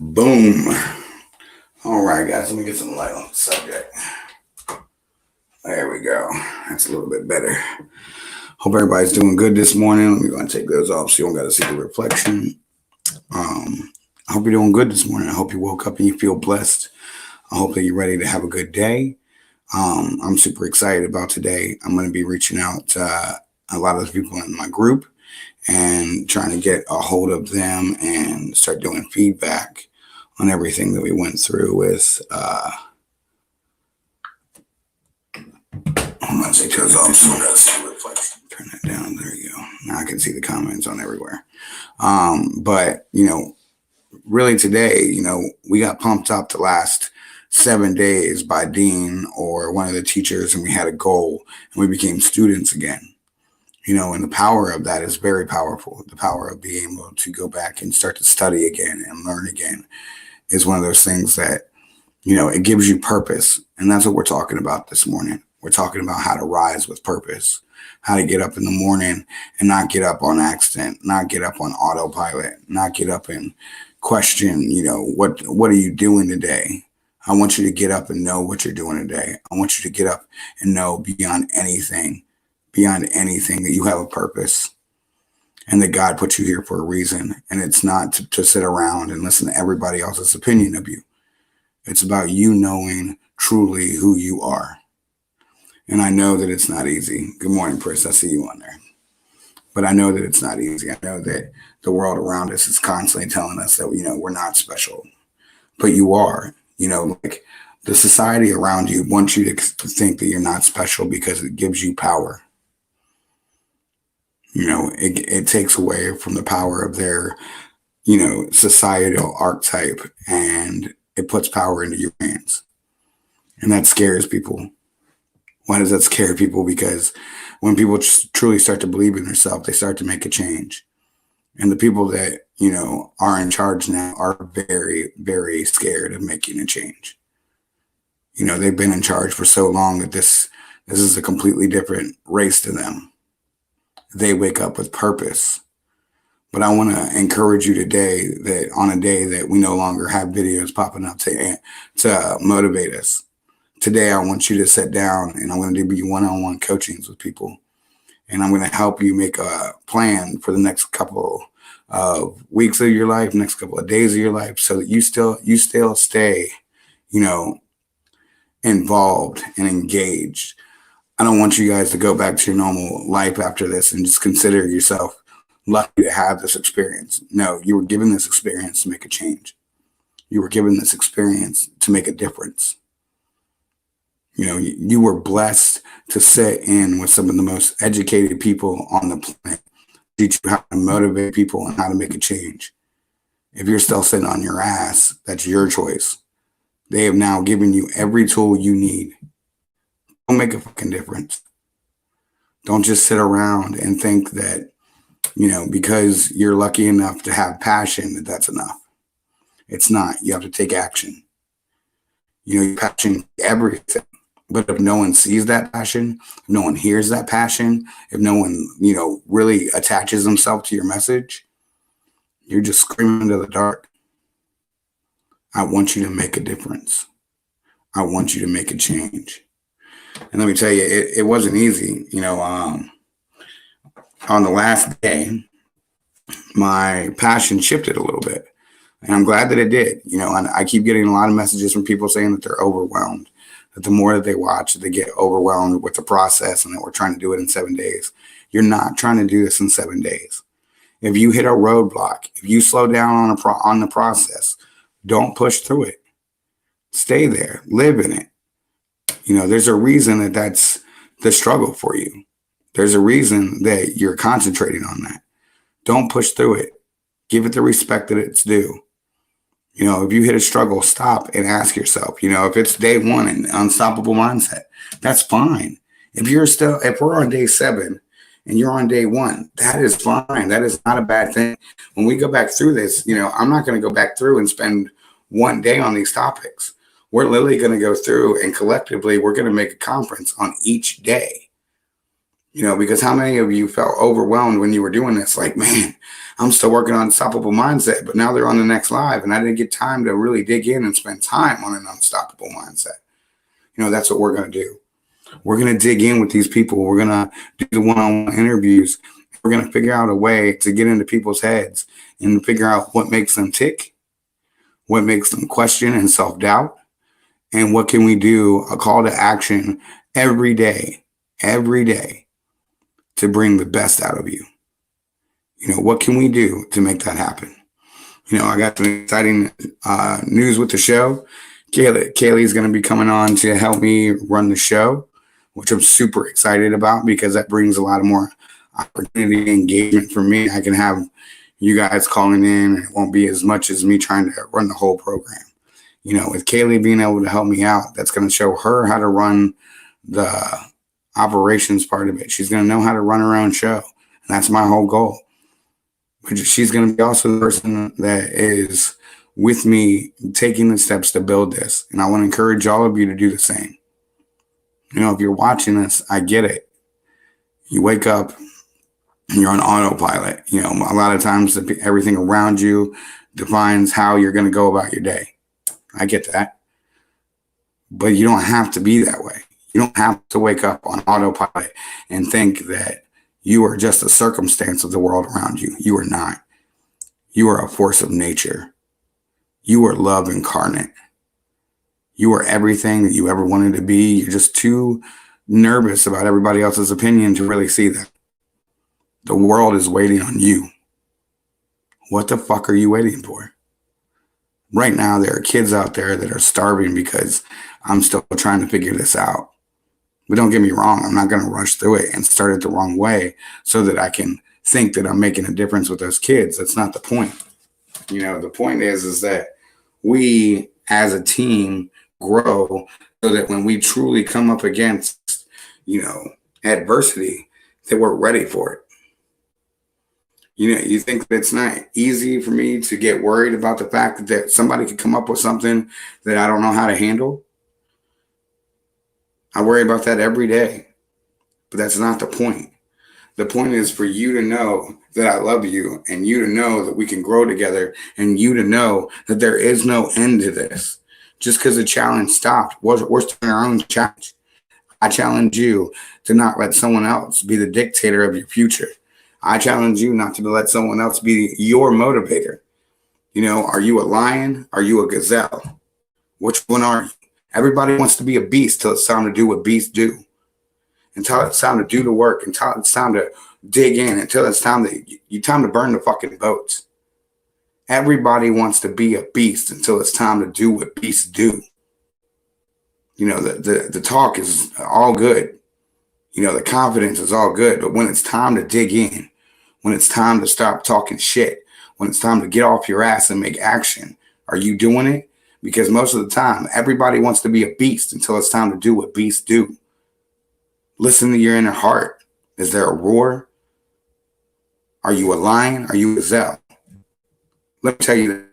Boom. All right, guys, let me get some light on the subject. There we go. That's a little bit better. Hope everybody's doing good this morning. Let me go and take those off so you don't got to see the reflection. I hope you're doing good this morning. I hope you woke up and you feel blessed. I hope that you're ready to have a good day. I'm super excited about today. I'm going to be reaching out to a lot of the people in my group and trying to get a hold of them and start doing feedback on everything that we went through with hold on, take those off. Turn that down. There you go. Now I can see the comments on everywhere. But really today, we got pumped up the last 7 days by Dean or one of the teachers, and we had a goal and we became students again. And the power of that is very powerful. The power of being able to go back and start to study again and learn again is one of those things that, it gives you purpose. And that's what we're talking about this morning. We're talking about how to rise with purpose, how to get up in the morning and not get up on accident, not get up on autopilot, not get up and question, what are you doing today? I want you to get up and know what you're doing today. I want you to get up and know beyond anything that you have a purpose and that God put you here for a reason. And it's not to sit around and listen to everybody else's opinion of you. It's about you knowing truly who you are. And I know that it's not easy. Good morning, Chris. I see you on there. But I know that it's not easy. I know that the world around us is constantly telling us that, we're not special. But you are. Like the society around you wants you to think that you're not special because it gives you power. It takes away from the power of their, societal archetype, and it puts power into your hands. And that scares people. Why does that scare people? Because when people truly start to believe in themselves, they start to make a change. And the people that, are in charge now are very, very scared of making a change. They've been in charge for so long that this is a completely different race to them. They wake up with purpose. But I want to encourage you today that on a day that we no longer have videos popping up to motivate us. Today, I want you to sit down and I'm going to do one-on-one coachings with people. And I'm going to help you make a plan for the next couple of weeks of your life, next couple of days of your life, so that you still stay, involved and engaged. I don't want you guys to go back to your normal life after this and just consider yourself lucky to have this experience. No, you were given this experience to make a change. You were given this experience to make a difference. You were blessed to sit in with some of the most educated people on the planet, teach you how to motivate people and how to make a change. If you're still sitting on your ass, that's your choice. They have now given you every tool you need. Don't make a fucking difference. Don't just sit around and think that, because you're lucky enough to have passion, that's enough. It's not. You have to take action. Your passion, everything. But if no one sees that passion, if no one hears that passion, if no one, really attaches themselves to your message, you're just screaming into the dark. I want you to make a difference. I want you to make a change. And let me tell you, it wasn't easy. On the last day, my passion shifted a little bit. And I'm glad that it did. And I keep getting a lot of messages from people saying that they're overwhelmed. That the more that they watch, they get overwhelmed with the process and that we're trying to do it in 7 days. You're not trying to do this in 7 days. If you hit a roadblock, if you slow down on the process, don't push through it. Stay there. Live in it. There's a reason that that's the struggle for you. There's a reason that you're concentrating on that. Don't push through it. Give it the respect that it's due. If you hit a struggle, stop and ask yourself, if it's day one and unstoppable mindset, that's fine. If we're on day 7 and you're on day 1, that is fine. That is not a bad thing. When we go back through this, I'm not going to go back through and spend one day on these topics. We're literally going to go through and collectively, we're going to make a conference on each day. Because how many of you felt overwhelmed when you were doing this? Like, man, I'm still working on unstoppable mindset, but now they're on the next live and I didn't get time to really dig in and spend time on an unstoppable mindset. That's what we're going to do. We're going to dig in with these people. We're going to do the one-on-one interviews. We're going to figure out a way to get into people's heads and figure out what makes them tick, what makes them question and self-doubt, and what can we do, a call to action every day to bring the best out of you. What can we do to make that happen? I got some exciting news with the show. Kaylee's going to be coming on to help me run the show, which I'm super excited about because that brings a lot of more opportunity and engagement for me. I can have you guys calling in. It won't be as much as me trying to run the whole program. With Kaylee being able to help me out, that's going to show her how to run the operations part of it. She's going to know how to run her own show. And that's my whole goal. But she's going to be also the person that is with me taking the steps to build this. And I want to encourage all of you to do the same. If you're watching this, I get it. You wake up and you're on autopilot. A lot of times everything around you defines how you're going to go about your day. I get that. But you don't have to be that way. You don't have to wake up on autopilot and think that you are just a circumstance of the world around you. You are not. You are a force of nature. You are love incarnate. You are everything that you ever wanted to be. You're just too nervous about everybody else's opinion to really see that. The world is waiting on you. What the fuck are you waiting for? Right now, there are kids out there that are starving because I'm still trying to figure this out. But don't get me wrong, I'm not going to rush through it and start it the wrong way so that I can think that I'm making a difference with those kids. That's not the point. The point is that we as a team grow so that when we truly come up against, adversity, that we're ready for it. You think that it's not easy for me to get worried about the fact that somebody could come up with something that I don't know how to handle? I worry about that every day, but that's not the point. The point is for you to know that I love you and you to know that we can grow together and you to know that there is no end to this. Just because the challenge stopped, we're starting our own challenge. I challenge you to not let someone else be the dictator of your future. I challenge you not to let someone else be your motivator. Are you a lion? Are you a gazelle? Which one are you? Everybody wants to be a beast till it's time to do what beasts do. Until it's time to do the work, until it's time to dig in, until it's time to burn the fucking boats. Everybody wants to be a beast until it's time to do what beasts do. The talk is all good. The confidence is all good. But when it's time to dig in, when it's time to stop talking shit, when it's time to get off your ass and make action, are you doing it? Because most of the time, everybody wants to be a beast until it's time to do what beasts do. Listen to your inner heart. Is there a roar? Are you a lion? Are you a gazelle? Let me tell you